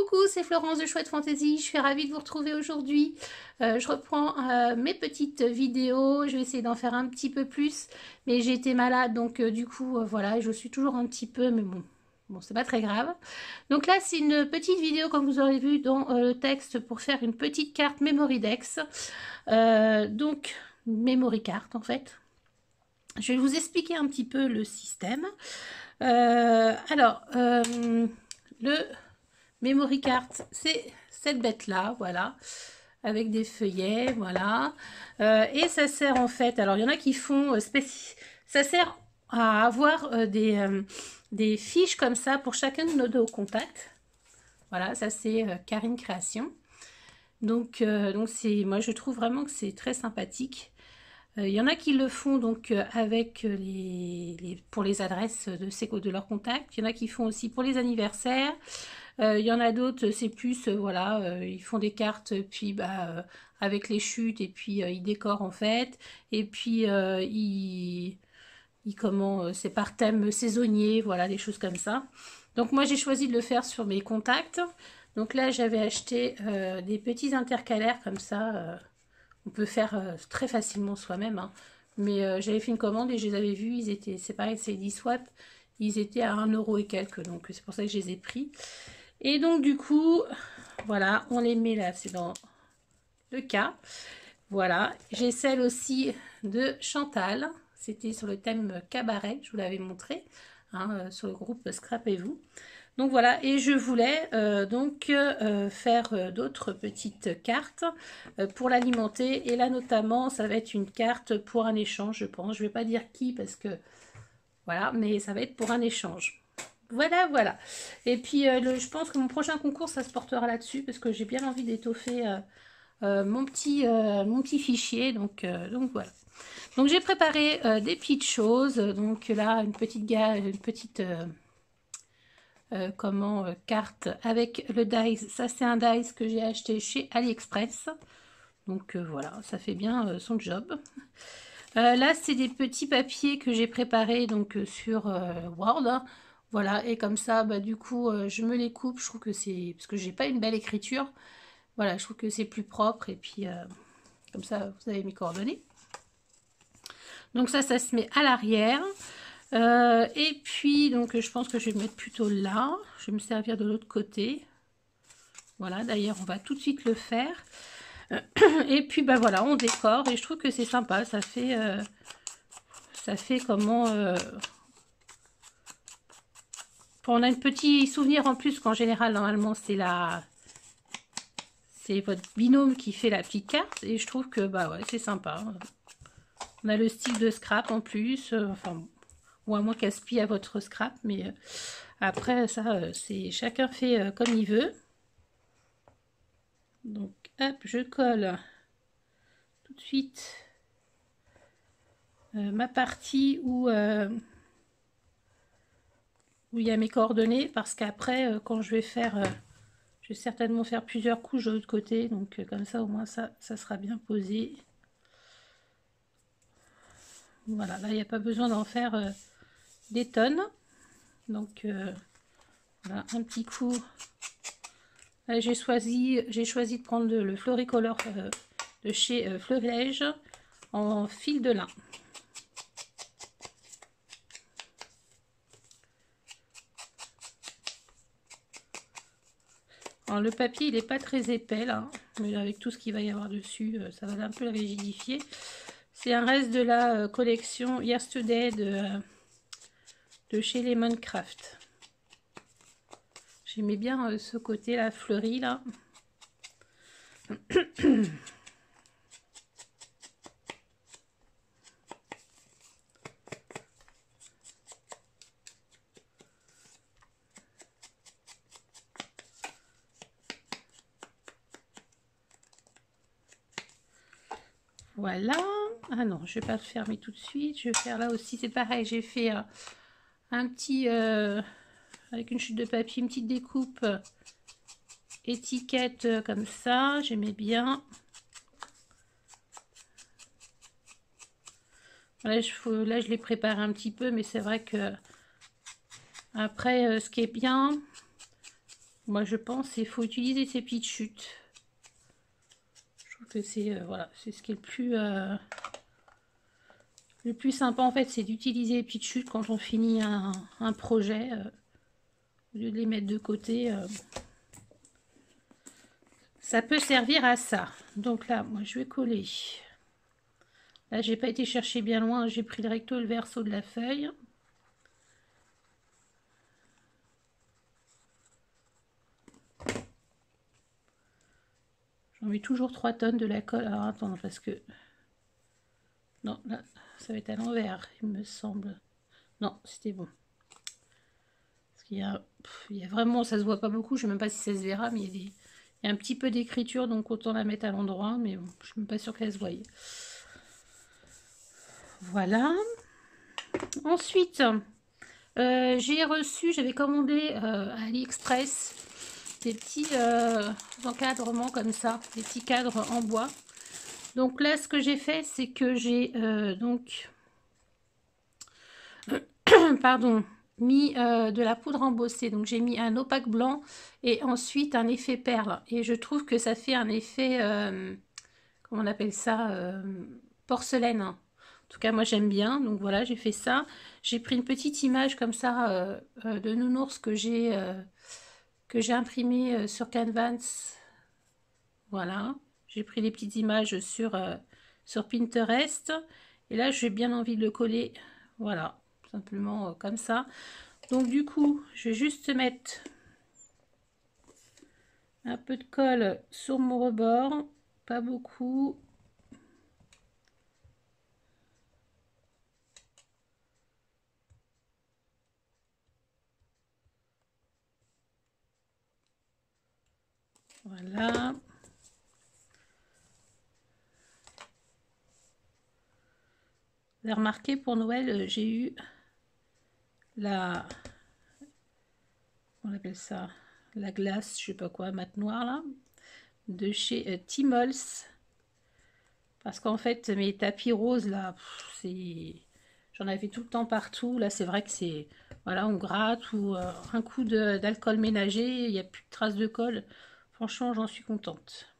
Coucou, c'est Florence de Chouette Fantaisie, je suis ravie de vous retrouver aujourd'hui. Je reprends mes petites vidéos, je vais essayer d'en faire un petit peu plus, mais j'ai été malade, donc du coup, voilà, je suis toujours un petit peu, mais bon, c'est pas très grave. Donc là, c'est une petite vidéo, comme vous aurez vu dans le texte, pour faire une petite carte Memorydex. Donc, Memory Card, en fait. Je vais vous expliquer un petit peu le système. Le Memory Card, c'est cette bête-là, voilà, avec des feuillets, voilà. Et ça sert en fait, alors il y en a qui font, ça sert à avoir des fiches comme ça pour chacun de nos contacts. Voilà, ça c'est Karine Création. Donc moi je trouve vraiment que c'est très sympathique. Il y en a qui le font donc avec pour les adresses de leurs contacts. Il y en a qui font aussi pour les anniversaires. Il y en a d'autres, c'est plus, voilà, ils font des cartes, puis avec les chutes, et puis ils décorent en fait. Et puis c'est par thème saisonnier, voilà, des choses comme ça. Donc moi j'ai choisi de le faire sur mes contacts. Donc là j'avais acheté des petits intercalaires comme ça. On peut faire très facilement soi-même, hein. Mais j'avais fait une commande et je les avais vus, ils étaient, c'est pareil, c'est 10 swap, ils étaient à 1 € et quelques, donc c'est pour ça que je les ai pris. Et donc du coup, voilà, on les met là, c'est dans le cas. Voilà, j'ai celle aussi de Chantal, c'était sur le thème cabaret, je vous l'avais montré, hein, sur le groupe Scrapez-vous. Donc voilà, et je voulais faire d'autres petites cartes pour l'alimenter. Et là notamment, ça va être une carte pour un échange, je pense. Je ne vais pas dire qui parce que voilà, mais ça va être pour un échange. Voilà, voilà. Et puis je pense que mon prochain concours, ça se portera là-dessus parce que j'ai bien envie d'étoffer mon petit fichier. Donc voilà. Donc j'ai préparé des petites choses. Donc là, une petite carte avec le dice. Ça c'est un dice que j'ai acheté chez AliExpress. Donc voilà, ça fait bien son job. Là c'est des petits papiers que j'ai préparés donc sur Word. Voilà, et comme ça, du coup, je me les coupe. Je trouve que c'est... Parce que j'ai pas une belle écriture. Voilà, je trouve que c'est plus propre. Et puis, comme ça, vous avez mes coordonnées. Donc ça se met à l'arrière. Et puis, donc, je pense que je vais le mettre plutôt là. Je vais me servir de l'autre côté. Voilà, d'ailleurs, on va tout de suite le faire. Et puis, voilà, on décore. Et je trouve que c'est sympa. Ça fait comment... on a un petit souvenir en plus qu'en général, normalement, c'est votre binôme qui fait la petite carte. Et je trouve que, ouais, c'est sympa. On a le style de scrap en plus. Enfin, ou à moins casse-pied à votre scrap. Mais après, ça, c'est chacun fait comme il veut. Donc, hop, je colle tout de suite ma partie où il y a mes coordonnées. Parce qu'après, quand je vais faire... je vais certainement faire plusieurs couches de l'autre côté. Donc, comme ça, au moins, ça sera bien posé. Voilà, là, il n'y a pas besoin d'en faire des tonnes. Donc, voilà, un petit coup. Là, j'ai choisi de prendre le Floricolor de chez Fleurilège en fil de lin. Alors, le papier, il n'est pas très épais, là. Mais avec tout ce qu'il va y avoir dessus, ça va un peu le rigidifier. C'est un reste de la collection Yesterday de chez Lemon Craft. J'aimais bien ce côté là fleuri là. Voilà. Ah non, je vais pas le fermer tout de suite. Je vais faire là aussi, c'est pareil. J'ai fait un petit avec une chute de papier, une petite découpe étiquette comme ça. J'aimais bien. Là, je l'ai préparé un petit peu, mais c'est vrai que après, ce qui est bien, moi je pense qu'il faut utiliser ces petites chutes. Je trouve que c'est voilà, c'est ce qui est le plus sympa en fait, c'est d'utiliser les petites chutes quand on finit un projet, au lieu de les mettre de côté. Ça peut servir à ça. Donc là, moi je vais coller. Là, j'ai pas été chercher bien loin, j'ai pris le recto et le verso de la feuille. J'en mets toujours 3 tonnes de la colle. Alors attends, parce que... Non, là, ça va être à l'envers, il me semble. Non, c'était bon. Parce qu'il y a vraiment, ça se voit pas beaucoup, je sais même pas si ça se verra, mais il y a un petit peu d'écriture, donc autant la mettre à l'endroit, mais bon, je suis même pas sûre qu'elle se voie. Voilà. Ensuite, j'ai reçu, j'avais commandé à AliExpress des petits encadrements comme ça, des petits cadres en bois. Donc là, ce que j'ai fait, c'est que j'ai donc pardon, mis de la poudre embossée. Donc j'ai mis un opaque blanc et ensuite un effet perle. Et je trouve que ça fait un effet, comment on appelle ça, porcelaine. En tout cas, moi j'aime bien. Donc voilà, j'ai fait ça. J'ai pris une petite image comme ça de nounours que j'ai imprimé sur Canvas. Voilà. J'ai pris les petites images sur Pinterest. Et là, j'ai bien envie de le coller. Voilà, simplement comme ça. Donc du coup, je vais juste mettre un peu de colle sur mon rebord. Pas beaucoup. Voilà. Vous avez remarqué, pour Noël, j'ai eu on appelle ça, la glace, je sais pas quoi, mat noir là, de chez Timols. Parce qu'en fait, mes tapis roses là, j'en avais tout le temps partout. Là, c'est vrai que c'est, voilà, on gratte ou un coup d'alcool ménager, il n'y a plus de traces de colle. Franchement, j'en suis contente.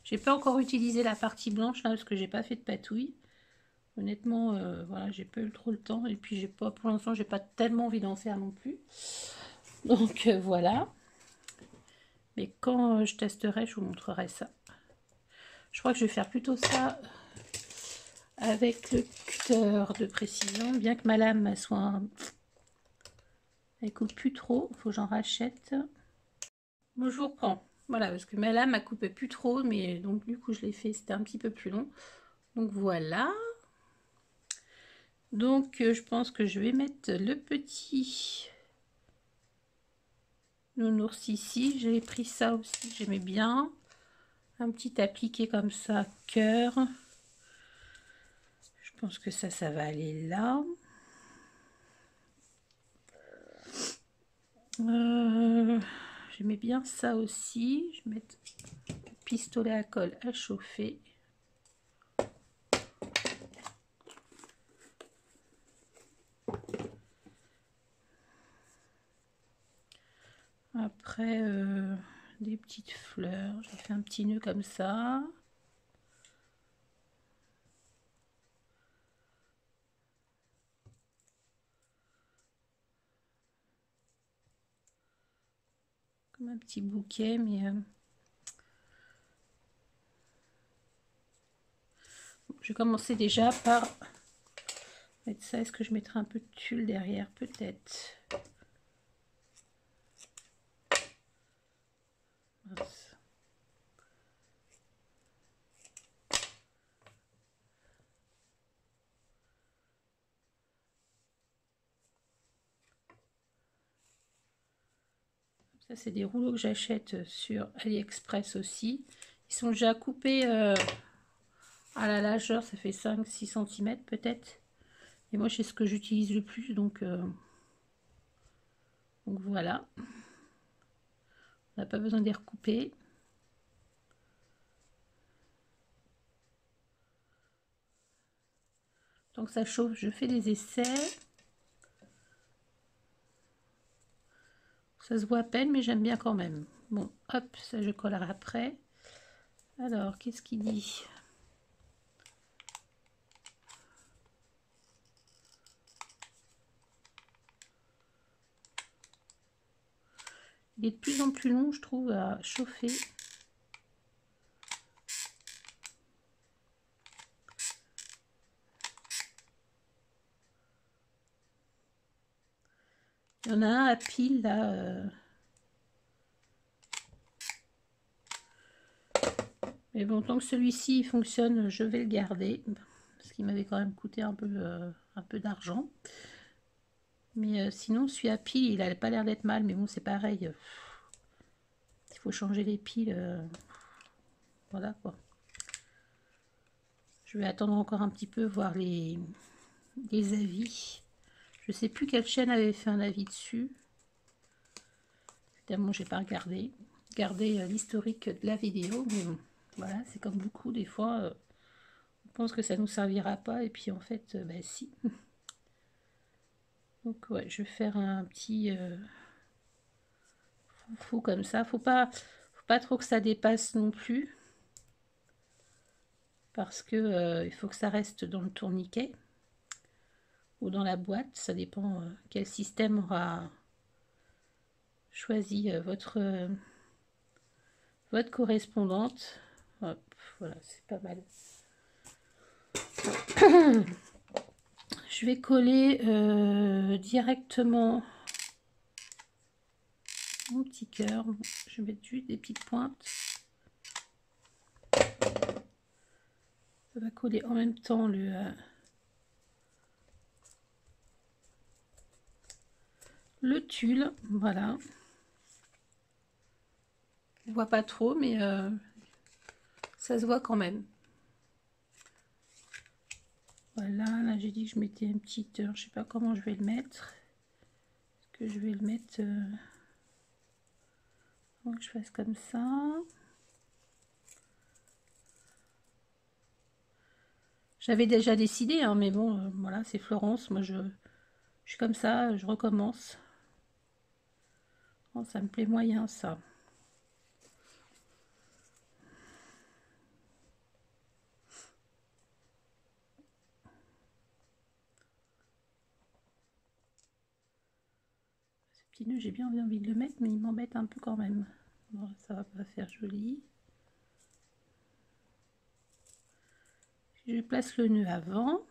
J'ai pas encore utilisé la partie blanche là parce que j'ai pas fait de patouille. Honnêtement, voilà, j'ai pas eu trop le temps et puis j'ai pas, pour l'instant, j'ai pas tellement envie d'en faire non plus. Donc voilà. Mais quand je testerai, je vous montrerai ça. Je crois que je vais faire plutôt ça avec le cutter de précision, bien que ma lame soit, elle coupe plus trop, il faut que j'en rachète. Bon, je vous reprends. Voilà, parce que ma lame elle coupait plus trop, mais donc du coup je l'ai fait, c'était un petit peu plus long. Donc voilà. Donc je pense que je vais mettre le petit nounours ici. J'ai pris ça aussi, j'aimais bien. Un petit appliqué comme ça, cœur. Je pense que ça va aller là. J'aimais bien ça aussi. Je vais mettre le pistolet à colle à chauffer. Après, des petites fleurs. J'ai fait un petit nœud comme ça. Comme un petit bouquet, mais... je vais commencer déjà par mettre ça. Est-ce que je mettrai un peu de tulle derrière? Peut-être. Ça, c'est des rouleaux que j'achète sur AliExpress aussi. Ils sont déjà coupés à la largeur, ça fait 5-6 cm peut-être. Et moi, c'est ce que j'utilise le plus, donc voilà. On n'a pas besoin de les recouper. Donc ça chauffe, je fais des essais. Ça se voit à peine, mais j'aime bien quand même. Bon, hop, ça je collerai après. Alors, qu'est-ce qu'il dit? Il est de plus en plus long, je trouve, à chauffer. Il y en a un à pile, là. Mais bon, tant que celui-ci fonctionne, je vais le garder. Parce qu'il m'avait quand même coûté un peu d'argent. Mais sinon, celui à pile, il n'a pas l'air d'être mal. Mais bon, c'est pareil. Il faut changer les piles. Voilà, quoi. Je vais attendre encore un petit peu, voir les avis. Je sais plus quelle chaîne avait fait un avis dessus. Évidemment, j'ai pas regardé l'historique de la vidéo, mais bon, voilà, c'est comme beaucoup, des fois, on pense que ça nous servira pas, et puis en fait, bah si. Donc ouais, je vais faire un petit foufou comme ça. Faut pas trop que ça dépasse non plus, parce que il faut que ça reste dans le tourniquet ou dans la boîte. Ça dépend quel système aura choisi votre correspondante. Hop, voilà, c'est pas mal. Je vais coller directement mon petit cœur. Je vais mettre juste des petites pointes. Ça va coller en même temps le tulle. Voilà. On voit pas trop, mais ça se voit quand même. Voilà, là j'ai dit que je mettais une petite heure. Je sais pas comment je vais le mettre. Est-ce que je vais le mettre... que je fasse comme ça. J'avais déjà décidé, hein, mais bon, voilà, c'est Florence. Moi, je suis comme ça, je recommence. Oh, ça me plaît moyen, ça. Ce petit nœud, j'ai bien envie de le mettre, mais il m'embête un peu quand même. Bon, ça va pas faire joli. Je place le nœud avant.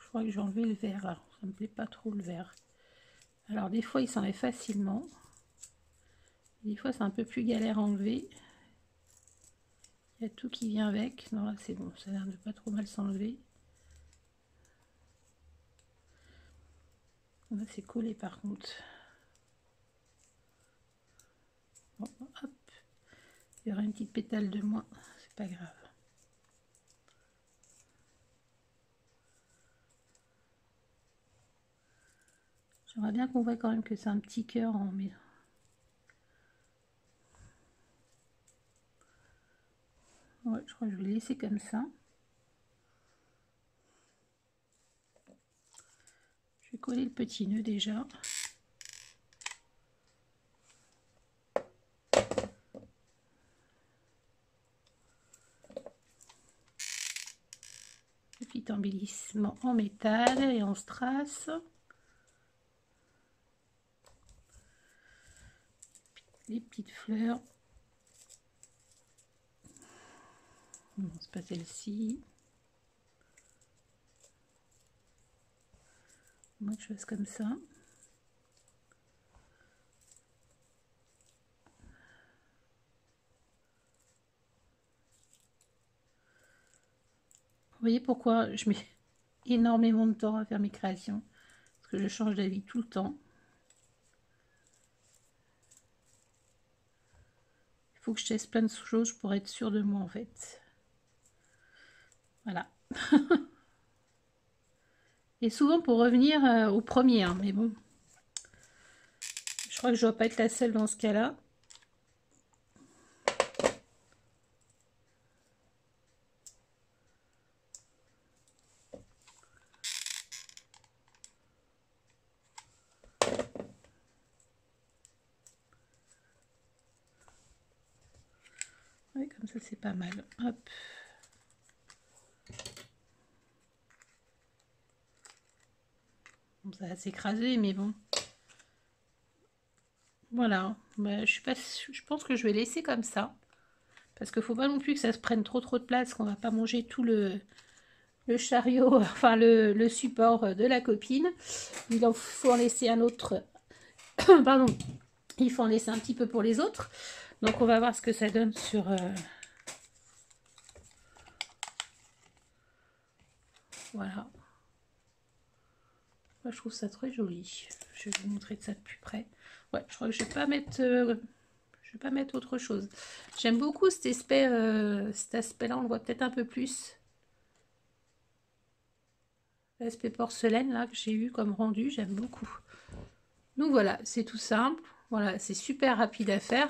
Je crois que j'ai enlevé le vert là. Ça me plaît pas trop le vert. Alors des fois il s'enlève facilement. Des fois c'est un peu plus galère à enlever. Il y a tout qui vient avec. Non là c'est bon, ça a l'air de pas trop mal s'enlever. Là c'est collé par contre. Bon, hop. Il y aura une petite pétale de moins. C'est pas grave. J'aimerais bien qu'on voit quand même que c'est un petit cœur en mais. Ouais, je crois que je vais le laisser comme ça. Je vais coller le petit nœud déjà. Petit embellissement en métal et en strass. Les petites fleurs. Non, c'est pas celle-ci. Moi, je fasse comme ça. Vous voyez pourquoi je mets énormément de temps à faire mes créations? Parce que je change d'avis tout le temps. Il faut que je teste plein de choses pour être sûre de moi en fait. Voilà. Et souvent pour revenir au premier, hein, mais bon. Je crois que je dois pas être la seule dans ce cas-là. Ça, c'est pas mal. Hop. Bon, ça va s'écraser, mais bon. Voilà. Bah, je pense que je vais laisser comme ça. Parce qu'il ne faut pas non plus que ça se prenne trop de place, qu'on ne va pas manger tout le chariot, enfin le support de la copine. Faut en laisser un autre. Pardon. Il faut en laisser un petit peu pour les autres. Donc on va voir ce que ça donne sur... Voilà. Moi, je trouve ça très joli. Je vais vous montrer de ça de plus près. Ouais, je crois que je vais pas mettre... je vais pas mettre autre chose. J'aime beaucoup cet aspect-là, on le voit peut-être un peu plus. L'aspect porcelaine là que j'ai eu comme rendu, j'aime beaucoup. Donc voilà, c'est tout simple. Voilà, c'est super rapide à faire.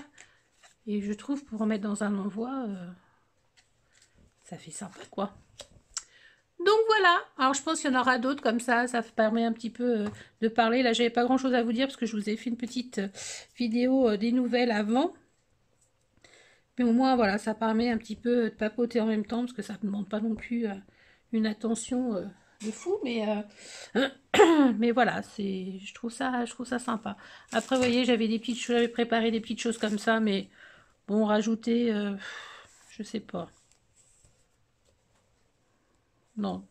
Et je trouve pour remettre dans un envoi, ça fait sympa quoi. Donc voilà, alors je pense qu'il y en aura d'autres comme ça permet un petit peu de parler. Là, j'avais pas grand chose à vous dire parce que je vous ai fait une petite vidéo des nouvelles avant. Mais au moins, voilà, ça permet un petit peu de papoter en même temps parce que ça ne demande pas non plus une attention de fou. Mais voilà, je trouve ça sympa. Après, vous voyez, j'avais préparé des petites choses comme ça, mais bon, rajouter, je sais pas. Non,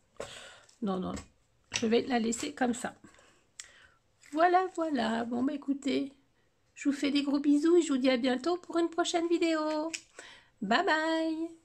non, non. Je vais la laisser comme ça. Voilà, voilà. Bon, bah écoutez, je vous fais des gros bisous et je vous dis à bientôt pour une prochaine vidéo. Bye bye!